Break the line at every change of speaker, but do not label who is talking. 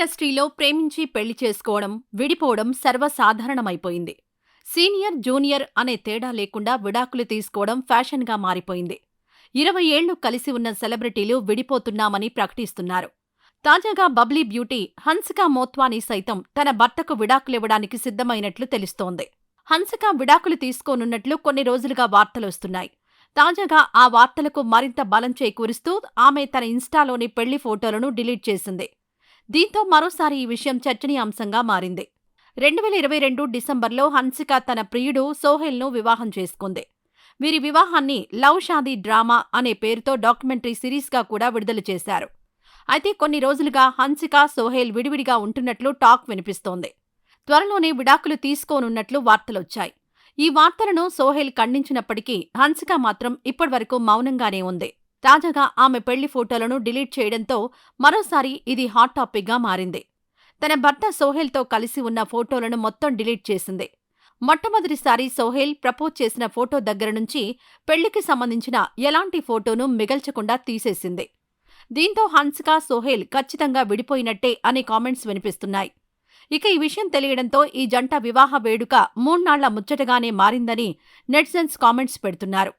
ఇండస్ట్రీలో ప్రేమించి పెళ్లి చేసుకోవడం, విడిపోవడం సర్వసాధారణమైపోయింది. సీనియర్, జూనియర్ అనే తేడా లేకుండా విడాకులు తీసుకోవడం ఫ్యాషన్గా మారిపోయింది. 20 ఏళ్లు కలిసి ఉన్న సెలబ్రిటీలు విడిపోతున్నామని ప్రకటిస్తున్నారు. తాజాగా బబ్లీ బ్యూటీ హన్సికా మోత్వానీ సైతం తన భర్తకు విడాకులివ్వడానికి సిద్ధమైనట్లు తెలుస్తోంది. హన్సిక విడాకులు తీసుకోనున్నట్లు కొన్ని రోజులుగా వార్తలొస్తున్నాయి. తాజాగా ఆ వార్తలకు మరింత బలం చేకూరుస్తూ ఆమె తన ఇన్స్టాలోని పెళ్లి ఫోటోలను డిలీట్ చేసింది. దీంతో మరోసారి ఈ విషయం చర్చనీయాంశంగా మారింది. 2022 డిసెంబర్లో హన్సిక తన ప్రియుడు సోహెల్ను వివాహం చేసుకుంది. వీరి వివాహాన్ని లవ్ షాదీ డ్రామా అనే పేరుతో డాక్యుమెంటరీ సిరీస్గా కూడా విడుదల చేశారు. అయితే కొన్ని రోజులుగా హన్సిక, సోహెల్ విడివిడిగా ఉంటున్నట్లు టాక్ వినిపిస్తోంది. త్వరలోనే విడాకులు తీసుకోనున్నట్లు వార్తలొచ్చాయి. ఈ వార్తలను సోహెల్ ఖండించినప్పటికీ హన్సిక మాత్రం ఇప్పటివరకు మౌనంగానే ఉంది. తాజాగా ఆమె పెళ్లి ఫోటోలను డిలీట్ చేయడంతో మరోసారి ఇది హాట్ టాపిక్గా మారింది. తన భర్త సోహెల్తో కలిసి ఉన్న ఫోటోలను మొత్తం డిలీట్ చేసింది. మొట్టమొదటిసారి సోహెల్ ప్రపోజ్ చేసిన ఫోటో దగ్గర నుంచి పెళ్లికి సంబంధించిన ఎలాంటి ఫోటోను మిగల్చకుండా తీసేసింది. దీంతో హన్సిక, సోహెల్ ఖచ్చితంగా విడిపోయినట్టే అనే కామెంట్స్ వినిపిస్తున్నాయి. ఇక ఈ విషయం తెలియడంతో ఈ జంట వివాహ వేడుక 3 నాళ్ల ముచ్చటగానే మారిందని నెటిజన్స్ కామెంట్స్ పెడుతున్నారు.